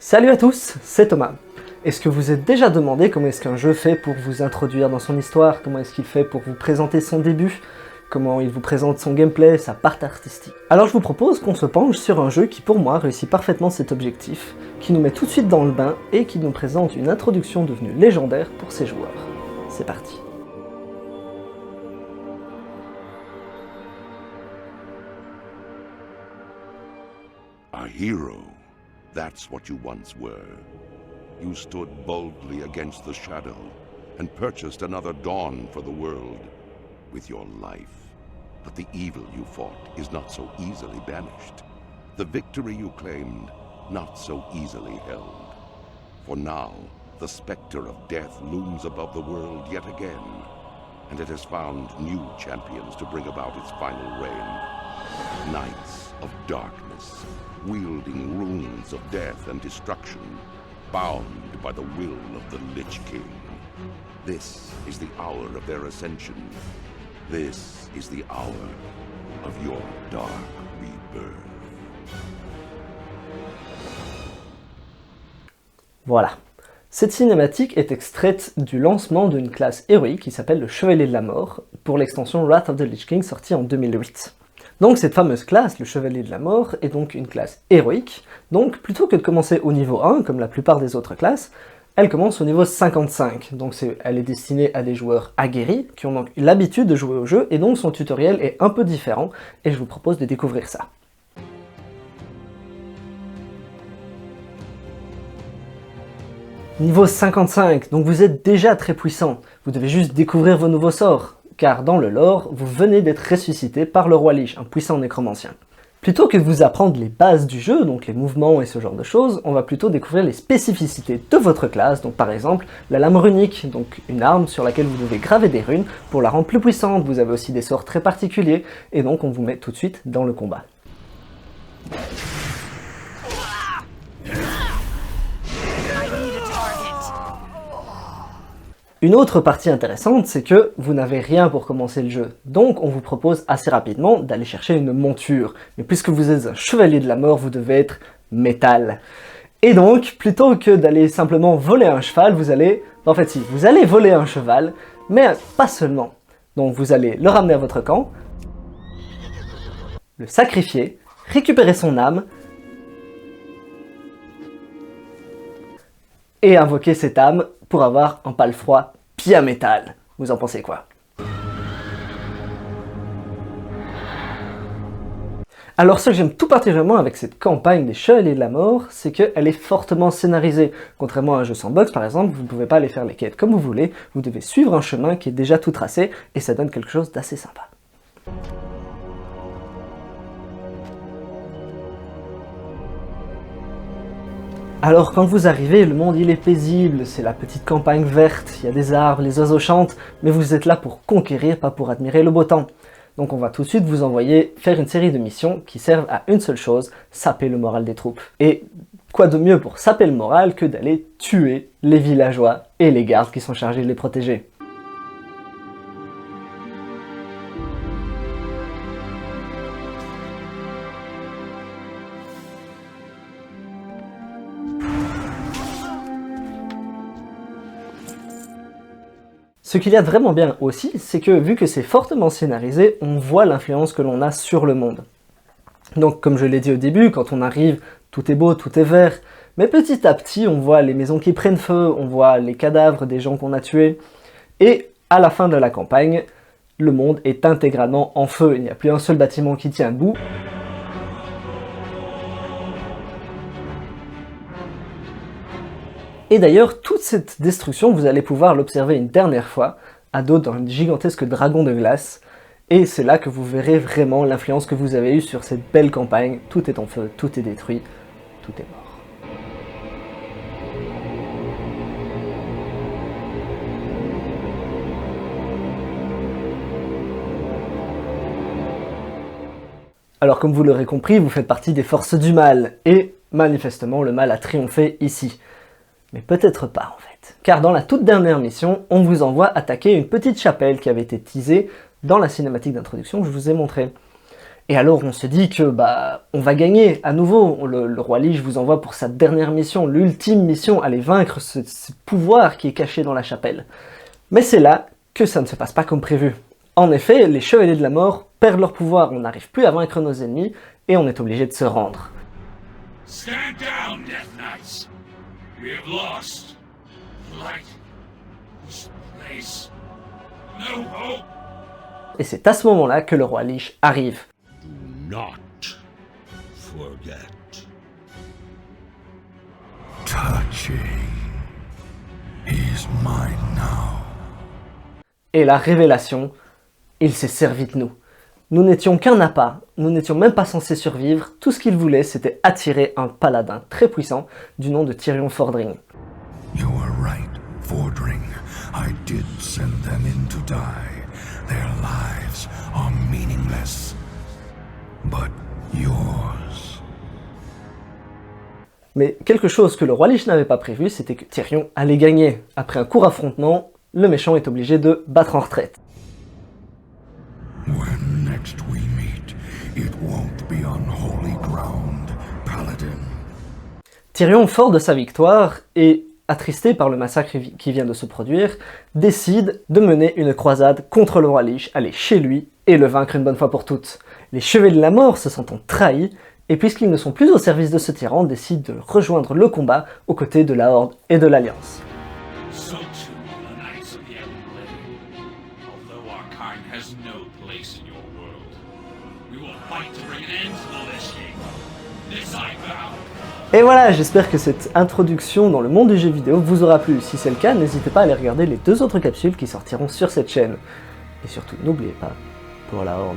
Salut à tous, c'est Thomas. Est-ce que vous vous êtes déjà demandé comment est-ce qu'un jeu fait pour vous introduire dans son histoire? Comment est-ce qu'il fait pour vous présenter son début? Comment il vous présente son gameplay, sa part artistique? Alors je vous propose qu'on se penche sur un jeu qui pour moi réussit parfaitement cet objectif, qui nous met tout de suite dans le bain et qui nous présente une introduction devenue légendaire pour ses joueurs. C'est parti. A hero. That's what you once were. You stood boldly against the shadow and purchased another dawn for the world with your life. But the evil you fought is not so easily banished. The victory you claimed, not so easily held. For now, the specter of death looms above the world yet again, and it has found new champions to bring about its final reign. Knights of darkness, wielding runes of death and destruction, bound by the will of the Lich King. This is the hour of their ascension. This is the hour of your dark rebirth. Voilà. Cette cinématique est extraite du lancement d'une classe héroïque qui s'appelle le Chevalier de la Mort, pour l'extension Wrath of the Lich King sortie en 2008. Donc cette fameuse classe, le Chevalier de la Mort, est donc une classe héroïque, donc plutôt que de commencer au niveau 1, comme la plupart des autres classes, elle commence au niveau 55, donc elle est destinée à des joueurs aguerris, qui ont donc l'habitude de jouer au jeu, et donc son tutoriel est un peu différent, et je vous propose de découvrir ça. Niveau 55, donc vous êtes déjà très puissant, vous devez juste découvrir vos nouveaux sorts, car dans le lore, vous venez d'être ressuscité par le roi Lich, un puissant nécromancien. Plutôt que de vous apprendre les bases du jeu, donc les mouvements et ce genre de choses, on va plutôt découvrir les spécificités de votre classe, donc par exemple la lame runique, donc une arme sur laquelle vous devez graver des runes pour la rendre plus puissante. Vous avez aussi des sorts très particuliers, et donc on vous met tout de suite dans le combat. Une autre partie intéressante, c'est que vous n'avez rien pour commencer le jeu, donc on vous propose assez rapidement d'aller chercher une monture. Mais puisque vous êtes un chevalier de la mort, vous devez être métal. Et donc, plutôt que d'aller simplement voler un cheval, vous allez voler un cheval, mais pas seulement. Donc vous allez le ramener à votre camp, le sacrifier, récupérer son âme, et invoquer cette âme pour avoir un palefroid bien métal. Vous en pensez quoi? Alors ce que j'aime tout particulièrement avec cette campagne des Chevaliers de la Mort, c'est qu'elle est fortement scénarisée. Contrairement à un jeu sandbox par exemple, vous ne pouvez pas aller faire les quêtes comme vous voulez, vous devez suivre un chemin qui est déjà tout tracé, et ça donne quelque chose d'assez sympa. Alors quand vous arrivez, le monde il est paisible, c'est la petite campagne verte, il y a des arbres, les oiseaux chantent, mais vous êtes là pour conquérir, pas pour admirer le beau temps. Donc on va tout de suite vous envoyer faire une série de missions qui servent à une seule chose, saper le moral des troupes. Et quoi de mieux pour saper le moral que d'aller tuer les villageois et les gardes qui sont chargés de les protéger. Ce qu'il y a de vraiment bien aussi, c'est que vu que c'est fortement scénarisé, on voit l'influence que l'on a sur le monde. Donc comme je l'ai dit au début, quand on arrive, tout est beau, tout est vert, mais petit à petit on voit les maisons qui prennent feu, on voit les cadavres des gens qu'on a tués, et à la fin de la campagne, le monde est intégralement en feu, il n'y a plus un seul bâtiment qui tient debout. Et d'ailleurs, toute cette destruction, vous allez pouvoir l'observer une dernière fois, à dos d'un gigantesque dragon de glace, et c'est là que vous verrez vraiment l'influence que vous avez eue sur cette belle campagne. Tout est en feu, tout est détruit, tout est mort. Alors comme vous l'aurez compris, vous faites partie des forces du mal, et manifestement le mal a triomphé ici. Mais peut-être pas en fait. Car dans la toute dernière mission, on vous envoie attaquer une petite chapelle qui avait été teasée dans la cinématique d'introduction que je vous ai montrée. Et alors on se dit que on va gagner à nouveau. Le roi Lich vous envoie pour sa dernière mission, l'ultime mission, aller vaincre ce pouvoir qui est caché dans la chapelle. Mais c'est là que ça ne se passe pas comme prévu. En effet, les chevaliers de la mort perdent leur pouvoir, on n'arrive plus à vaincre nos ennemis et on est obligé de se rendre. Stand down, Death Knights. We have lost. Light. This place. No hope. Et c'est à ce moment-là que le roi Lich arrive. Do not forget. Touchy. He's mine now. Et la révélation, il s'est servi de nous. Nous n'étions qu'un appât, nous n'étions même pas censés survivre, tout ce qu'il voulait c'était attirer un paladin très puissant du nom de Tyrion Fordring. You were right, Fordring. I did send them in to die. Their lives are meaningless. But yours. Mais quelque chose que le roi Lich n'avait pas prévu, c'était que Tyrion allait gagner. Après un court affrontement, le méchant est obligé de battre en retraite. When next we meet, it won't be on holy ground, Paladin. Tyrion, fort de sa victoire et attristé par le massacre qui vient de se produire, décide de mener une croisade contre le roi Lich, aller chez lui et le vaincre une bonne fois pour toutes. Les chevaliers de la mort se sentant trahis, et puisqu'ils ne sont plus au service de ce tyran, décident de rejoindre le combat aux côtés de la Horde et de l'Alliance. So too will the Knights of the Elden Blade. Although our kind has no place in your world, we will fight to bring an end to the Lich King. This I vow. Et voilà, j'espère que cette introduction dans le monde du jeu vidéo vous aura plu. Si c'est le cas, n'hésitez pas à aller regarder les 2 autres capsules qui sortiront sur cette chaîne. Et surtout, n'oubliez pas, pour la Horde,